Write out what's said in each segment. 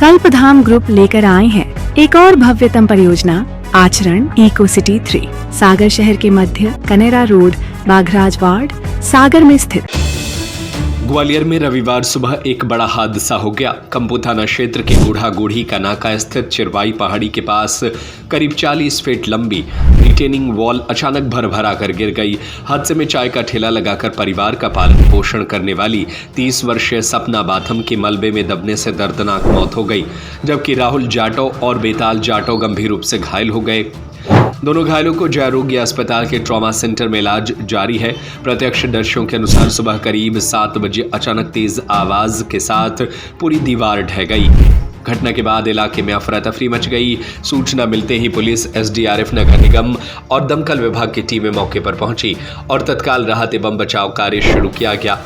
कल्पधाम group लेकर आए हैं एक और भव्यतम परियोजना आचरण इको सिटी 3, सागर शहर के मध्य कनेरा रोड, बाघराज वार्ड, सागर में स्थित। ग्वालियर में रविवार सुबह एक बड़ा हादसा हो गया। कंपू थाना क्षेत्र के बूढ़ा गूढ़ी का नाका स्थित चिरवाई पहाड़ी के पास करीब 40 फीट लंबी रिटेनिंग वॉल अचानक भर कर गिर गई। हादसे में चाय का ठेला लगाकर परिवार का पालन पोषण करने वाली 30 वर्षीय सपना बाथम की मलबे में दबने से दर्दनाक मौत हो गई, जबकि राहुल जाटव और बेताल जाटव गंभीर रूप से घायल हो गए। दोनों घायलों को जयरोग्य अस्पताल के ट्रॉमा सेंटर में इलाज जारी है। प्रत्यक्षदर्शियों के अनुसार सुबह करीब 7 बजे अचानक तेज आवाज के साथ पूरी दीवार ढह गई। घटना के बाद इलाके में अफरा तफरी मच गई। सूचना मिलते ही पुलिस, एसडीआरएफ, नगर निगम और दमकल विभाग की टीमें मौके पर पहुंची और तत्काल राहत एवं बचाव कार्य शुरू किया गया।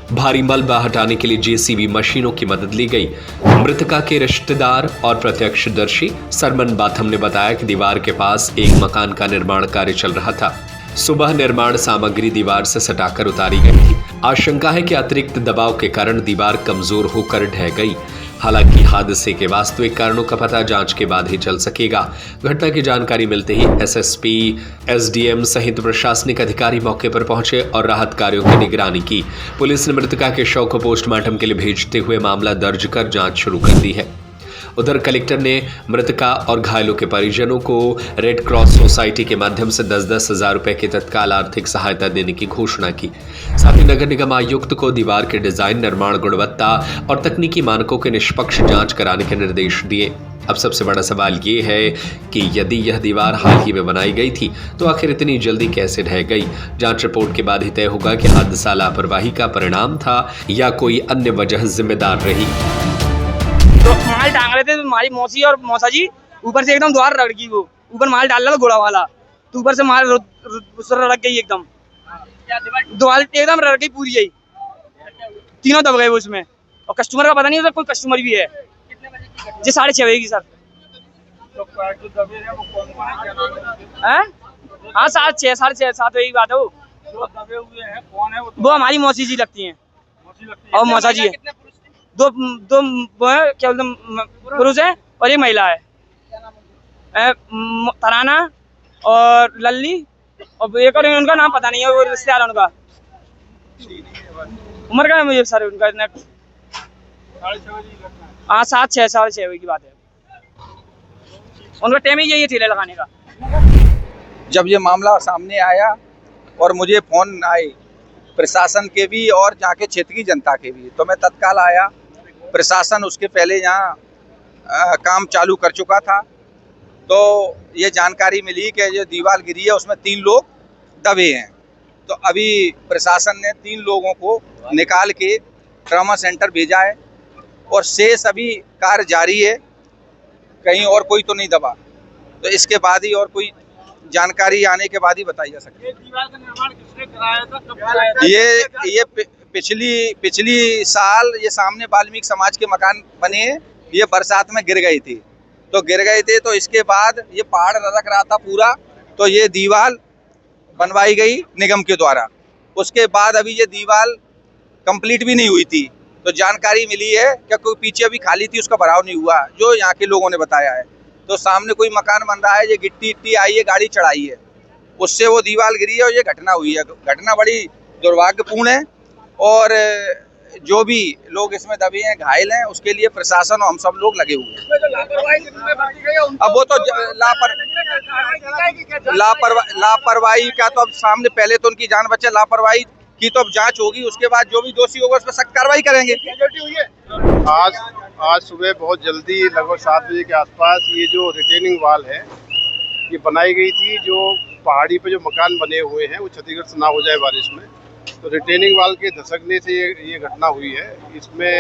भारी मलबा हटाने के लिए जेसीबी मशीनों की मदद ली गई। मृतका के रिश्तेदार और प्रत्यक्षदर्शी सरमन बाथम ने बताया कि दीवार के पास एक मकान का निर्माण कार्य चल रहा था। सुबह निर्माण सामग्री दीवार से सटाकर उतारी गई थी। आशंका है कि अतिरिक्त दबाव के कारण दीवार कमजोर होकर ढह गई। हालांकि हादसे के वास्तविक कारणों का पता जांच के बाद ही चल सकेगा। घटना की जानकारी मिलते ही एसएसपी, एसडीएम सहित प्रशासनिक अधिकारी मौके पर पहुंचे और राहत कार्यों की निगरानी की। पुलिस ने मृतका के शव को पोस्टमार्टम के लिए भेजते हुए मामला दर्ज कर जांच शुरू कर दी है। उधर कलेक्टर ने मृतका और घायलों के परिजनों को रेड क्रॉस सोसाइटी के माध्यम से 10-10 हजार रुपए की तत्काल आर्थिक सहायता देने की घोषणा की। साथ ही नगर निगम आयुक्त को दीवार के डिजाइन, निर्माण गुणवत्ता और तकनीकी मानकों के निष्पक्ष जांच कराने के निर्देश दिए। अब सबसे बड़ा सवाल ये है कि यदि यह दीवार हाल ही में बनाई गई थी तो आखिर इतनी जल्दी कैसे ढह गई। जांच रिपोर्ट के बाद ही तय होगा कि हादसा लापरवाही का परिणाम था या कोई अन्य वजह जिम्मेदार रही। तो माल टांग रहे थे, हमारी मौसी और मौसा जी ऊपर से एकदम द्वार रड़ गई। वो ऊपर माल डाल रहा था घोड़ा वाला, तो ऊपर से माल रड़ गई एकदम, द्वार एकदम रड़ गई पूरी यही। तीनों दब गए वो उसमें, और कस्टमर का पता नहीं, कोई कस्टमर भी है जी। 6:30 बजे की सर। हाँ 6:30 7 बजे की बात है। वो हमारी मौसी जी लगती हैं और मौसा जी है। दो वो है, क्या बोलते पुरुष है और एक महिला है, तराना और लल्ली, और एक और उनका नाम पता नहीं है, वो रिश्तेदार है उनका। उम्र का है मुझे सर उनका इतना। हाँ 6:30 बजे की बात है। उनका टाइम ही यही है ठेले लगाने का। जब ये मामला सामने आया और मुझे फोन आए प्रशासन के भी और जाके क्षेत्र की जनता के भी, तो मैं तत्काल आया। प्रशासन उसके पहले यहाँ काम चालू कर चुका था। तो ये जानकारी मिली कि जो दीवार गिरी है उसमें 3 लोग दबे हैं। तो अभी प्रशासन ने 3 लोगों को निकाल के ट्रॉमा सेंटर भेजा है और शेष अभी कार्य जारी है। कहीं और कोई तो नहीं दबा, तो इसके बाद ही और कोई जानकारी आने के बाद ही बताई जा सकती है। दीवार का निर्माण किसने कराया था, कब कराया था? ये पिछली साल ये सामने वाल्मीकि समाज के मकान बने हैं, ये बरसात में गिर गई थी। तो इसके बाद ये पहाड़ लटक रहा था पूरा, तो ये दीवार बनवाई गई निगम के द्वारा। उसके बाद अभी ये दीवार कंप्लीट भी नहीं हुई थी, तो जानकारी मिली है कि कोई पीछे अभी खाली थी, उसका भराव नहीं हुआ, जो यहाँ के लोगों ने बताया है। तो सामने कोई मकान बन रहा है, ये गिट्टी आई है, गाड़ी चढ़ाई है, उससे वो दीवार गिरी है और ये घटना हुई है। घटना बड़ी दुर्भाग्यपूर्ण है और जो भी लोग इसमें दबे हैं, घायल हैं, उसके लिए प्रशासन और हम सब लोग लगे हुए हैं। अब वो तो लापरवाही का तो अब सामने, पहले तो उनकी जान बचे, लापरवाही की तो अब जांच होगी, उसके बाद जो भी दोषी होगा उस पर सख्त कार्रवाई करेंगे। आज सुबह बहुत जल्दी लगभग 7 बजे के आसपास ये जो रिटेनिंग वॉल है ये बनाई गई थी। जो पहाड़ी पे जो मकान बने हुए हैं वो क्षतिग्रस्त ना हो जाए बारिश में, तो रिटेनिंग वॉल के धसकने से ये घटना हुई है। इसमें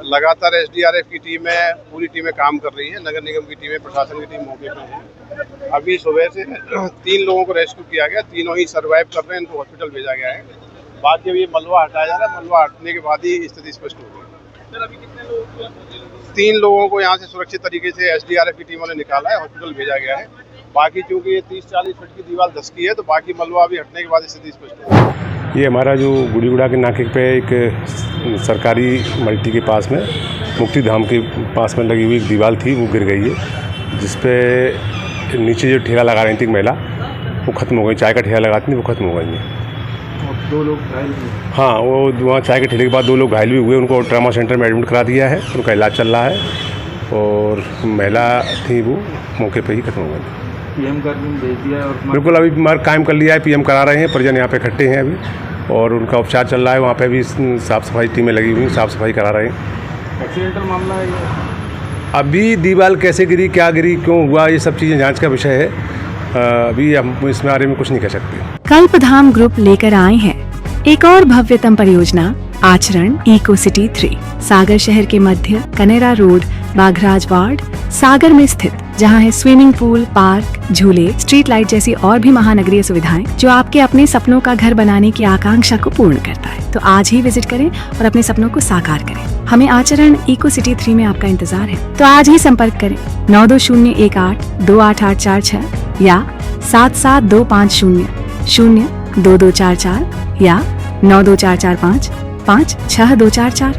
लगातार एसडीआरएफ की टीमें, पूरी टीमें काम कर रही है, नगर निगम की टीमें, प्रशासन की टीम मौके पर है। अभी सुबह से 3 लोगों को रेस्क्यू किया गया, तीनों ही सर्वाइव कर रहे हैं, इनको हॉस्पिटल भेजा गया है। बाकी अभी मलबा हटाया जा रहा है, मलबा हटने के बाद ही स्थिति स्पष्ट होगी। अभी कितने लोग? 3 लोगों को यहाँ से सुरक्षित तरीके से एसडीआरएफ की टीमों ने निकाला है, हॉस्पिटल भेजा गया है। बाकी चूँकि ये 30-40 फीट की दीवार धसकी है, तो बाकी मलबा अभी हटने के बाद स्थिति स्पष्ट होगी। ये हमारा जो गुड़ीगुड़ा के नाके पे एक सरकारी मल्टी के पास में मुक्ति धाम के पास में लगी हुई एक दीवार थी, वो गिर गई है, जिस पे नीचे जो ठेला लगा रही थी एक महिला, वो ख़त्म हो गई। चाय का ठेला लगाती थी, वो ख़त्म हो गई है। दो लोग घायल हुए। हाँ, वो वहाँ चाय के ठेले के बाद 2 लोग घायल भी हुए, उनको ट्रामा सेंटर में एडमिट करा दिया है, उनका इलाज चल रहा है। और महिला थी वो मौके पे ही खत्म हो गई। पीएम कर भेज दिया है और बिल्कुल अभी मार्ग कायम कर लिया है, पीएम करा रहे हैं, परिजन यहाँ पे इकट्ठे हैं अभी, और उनका उपचार चल रहा है। वहाँ पे भी साफ़ सफाई टीमें लगी हुई, साफ़ सफाई करा रहे हैं। एक्सीडेंटल मामला है ये। अभी दीवार कैसे गिरी, क्या गिरी, क्यों हुआ, ये सब चीज़ें जांच का विषय है। अभी हम इसमें बारे में कुछ नहीं कह सकते। कल्पधाम ग्रुप लेकर आए हैं एक और भव्यतम परियोजना आचरण इको सिटी 3, सागर शहर के मध्य कनेरा रोड, बाघराज वार्ड, सागर में स्थित, जहां है स्विमिंग पूल, पार्क, झूले, स्ट्रीट लाइट जैसी और भी महानगरीय सुविधाएं जो आपके अपने सपनों का घर बनाने की आकांक्षा को पूर्ण करता है। तो आज ही विजिट करें और अपने सपनों को साकार करें। हमें आचरण इको सिटी 3 में आपका इंतजार है, तो आज ही संपर्क करें 9201828846 या 7725002244 या 92445 56244।